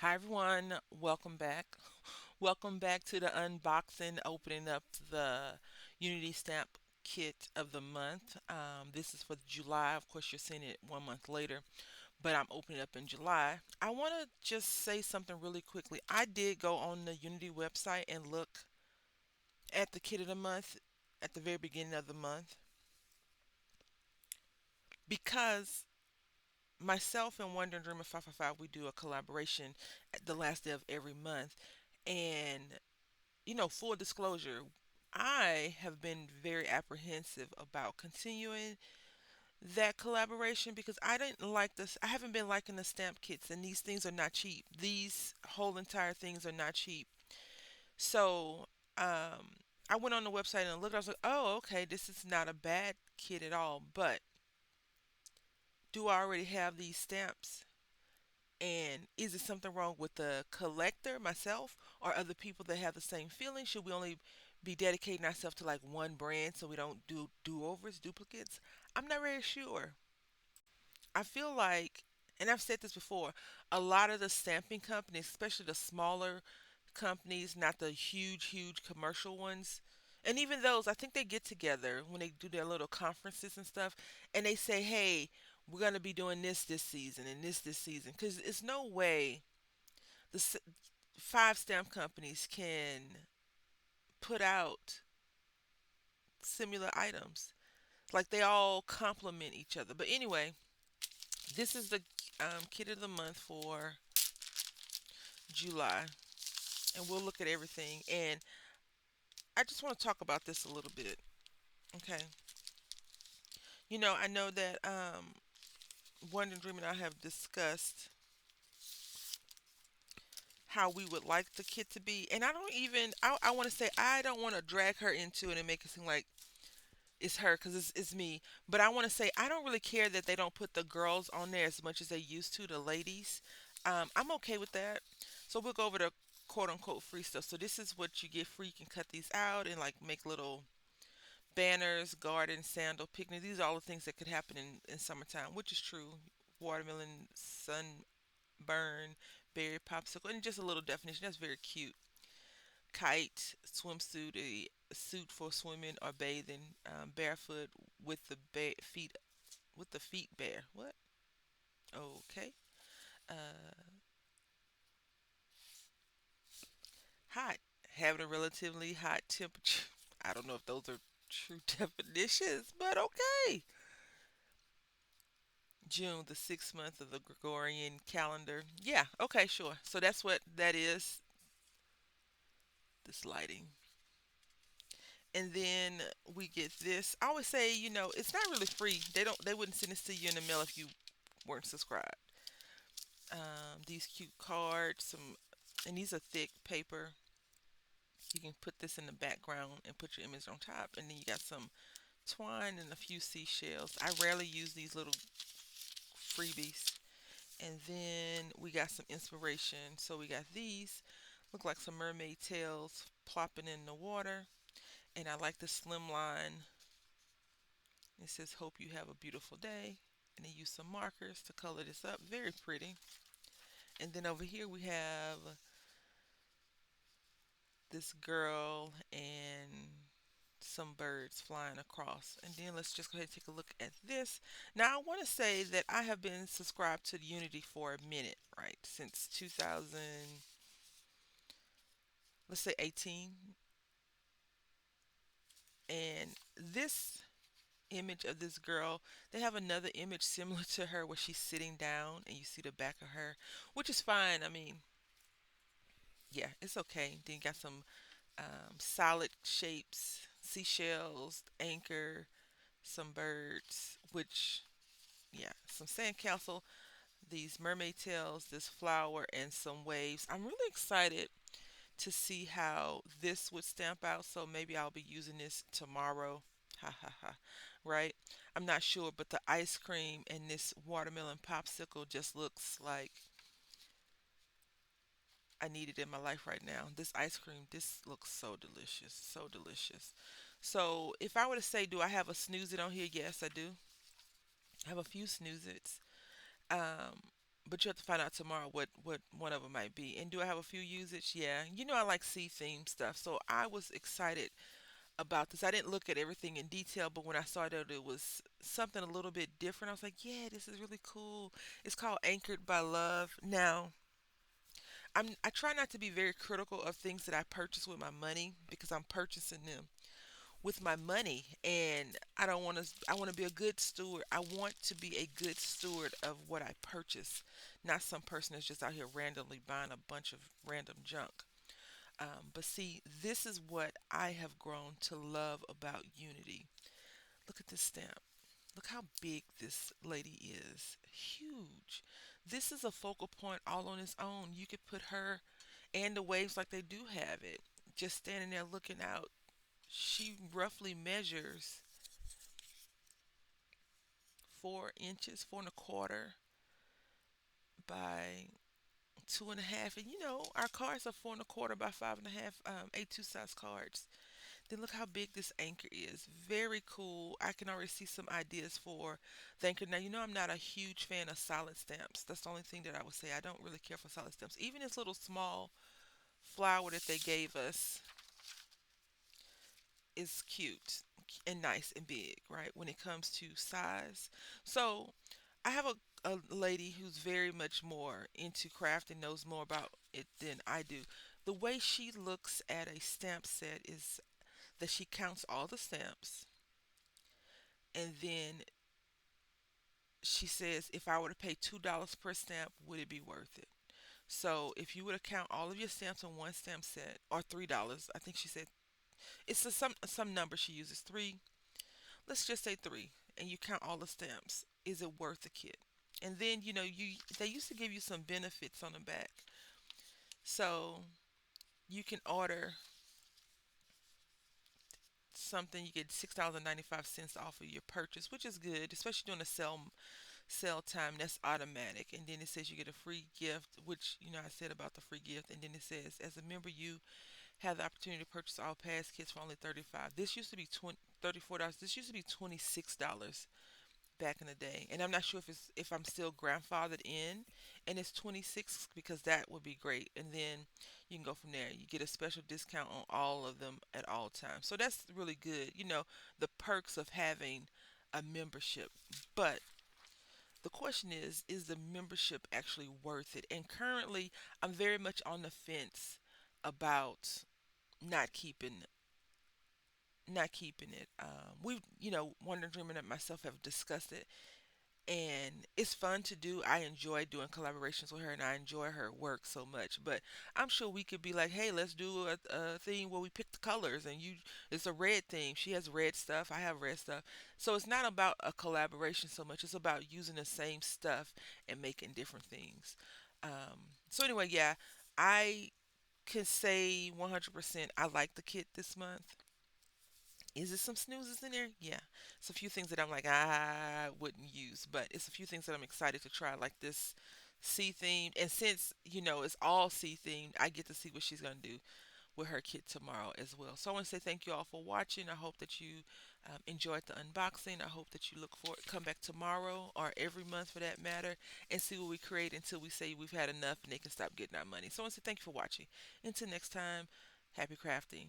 Hi everyone, welcome back. Welcome back to the unboxing, opening up the Unity Stamp Kit of the month. This is for July. Of course, you're seeing it 1 month later, but I'm opening up in July. I want to just say something really quickly. I did go on the Unity website and look at the Kit of the month at the very beginning of the month because myself and Wonder Dreamer 555 we do a collaboration at the last day of every month, and full disclosure, I have been very apprehensive about continuing that collaboration because I didn't like this. I haven't been liking the stamp kits, and these things are not cheap. These whole entire things are not cheap. So, I went on the website and looked. I was like, oh, okay, this is not a bad kit at all. But do I already have these stamps? And is it something wrong with the collector, myself, or other people that have the same feeling? Should we only be dedicating ourselves to like one brand so we don't do do overs, duplicates? I'm not really sure. I feel like, and I've said this before, a lot of the stamping companies, especially the smaller companies, not the huge commercial ones, and even those, I think they get together when they do their little conferences and stuff, and they say, hey, we're going to be doing this season and this season. Because it's no way the five stamp companies can put out similar items. Like they all complement each other. But anyway, this is the kit of the month for July, and we'll look at everything. And I just want to talk about this a little bit. Okay, I know that Wonder Dream and I have discussed how we would like the kit to be, and I don't even. I want to say I don't want to drag her into it and make it seem like it's her because it's me. But I want to say I don't really care that they don't put the girls on there as much as they used to, the ladies. I'm okay with that. So we'll go over the quote unquote free stuff. So this is what you get free. You can cut these out and like make little banners, garden, sandal, picnic. These are all the things that could happen in summertime, which is true. Watermelon, sunburn, berry popsicle, and just a little definition. That's very cute. Kite, swimsuit, a suit for swimming or bathing, barefoot with the feet bare. What? Okay. Uh, hot, having a relatively hot temperature. I don't know if those are true definitions, but okay. June, the 6th month of the Gregorian calendar. Yeah, okay, sure. So that's what that is. This lighting. And then we get this. I always say, it's not really free. They wouldn't send this to you in the mail if you weren't subscribed. These cute cards, and these are thick paper. You can put this in the background and put your image on top, and then you got some twine and a few seashells. I rarely use these little freebies. And then we got some inspiration. So we got these, look like some mermaid tails plopping in the water. And I like the slim line. It says, hope you have a beautiful day. And they use some markers to color this up. Very pretty. And then over here we have this girl and some birds flying across. And then let's just go ahead and take a look at this. Now, I want to say that I have been subscribed to Unity for a minute, right? Since 2000, let's say 18. And this image of this girl, they have another image similar to her where she's sitting down and you see the back of her, which is fine. I mean, yeah, it's okay. Then you got some solid shapes, seashells, anchor, some birds, which, yeah, some sandcastle, these mermaid tails, this flower, and some waves. I'm really excited to see how this would stamp out. So maybe I'll be using this tomorrow. Ha ha ha. Right? I'm not sure, but the ice cream and this watermelon popsicle just looks like I need it in my life right now. This ice cream, this looks so delicious. So delicious. So if I were to say, do I have a snooze it on here? Yes, I do. I have a few snooze its. but you have to find out tomorrow what one of them might be. And do I have a few usage? Yeah. You know I like sea theme stuff, so I was excited about this. I didn't look at everything in detail, but when I saw that it was something a little bit different, I was like, yeah, this is really cool. It's called Anchored by Love. Now, I try not to be very critical of things that I purchase with my money because I'm purchasing them with my money, and I want to be a good steward. I want to be a good steward of what I purchase, not some person that's just out here randomly buying a bunch of random junk. But see, this is what I have grown to love about Unity. Look at this stamp. Look how big this lady is. Huge. This is a focal point all on its own. You could put her and the waves like they do have it, just standing there looking out. She roughly measures 4 inches, 4 and a quarter by 2.5. And you know, our cards are 4 and a quarter by 5.5, A2 size cards. Then look how big this anchor is. Very cool. I can already see some ideas for the anchor. Now, you know, I'm not a huge fan of solid stamps. That's the only thing that I would say. I don't really care for solid stamps. Even this little small flower that they gave us is cute and nice and big, right? When it comes to size. So I have a lady who's very much more into craft and knows more about it than I do. The way she looks at a stamp set is that she counts all the stamps, and then she says, if I were to pay $2 per stamp, would it be worth it? So if you were to count all of your stamps on one stamp set, or $3, I think she said it's some number she uses, three. Let's just say three, and you count all the stamps. Is it worth the kit? And then you know they used to give you some benefits on the back, so you can order something. You get $6.95 off of your purchase, which is good, especially during the sell time. That's automatic. And then it says you get a free gift, which you know I said about the free gift. And then it says as a member you have the opportunity to purchase all past kits for only 35. This used to be $34. This used to be $26 back in the day. And I'm not sure if I'm still grandfathered in and it's 26 because that would be great. And then you can go from there. You get a special discount on all of them at all times. So that's really good. You know, the perks of having a membership. But the question is the membership actually worth it? And currently, I'm very much on the fence about not keeping not keeping it. You know, Wonder Dreaming and myself have discussed it, and it's fun to do. I enjoy doing collaborations with her, and I enjoy her work so much. But I'm sure we could be like, hey, let's do a thing where we pick the colors, and it's a red theme. She has red stuff, I have red stuff. So it's not about a collaboration so much. It's about using the same stuff and making different things. So anyway, yeah, I can say 100% I like the kit this month. Is there some snoozes in there? Yeah. It's a few things that I'm like, I wouldn't use, but it's a few things that I'm excited to try, like this sea themed. And since, you know, it's all sea themed, I get to see what she's going to do with her kit tomorrow as well. So I want to say thank you all for watching. I hope that you enjoyed the unboxing. I hope that you look forward, come back tomorrow or every month for that matter, and see what we create until we say we've had enough and they can stop getting our money. So I want to say thank you for watching. Until next time, happy crafting.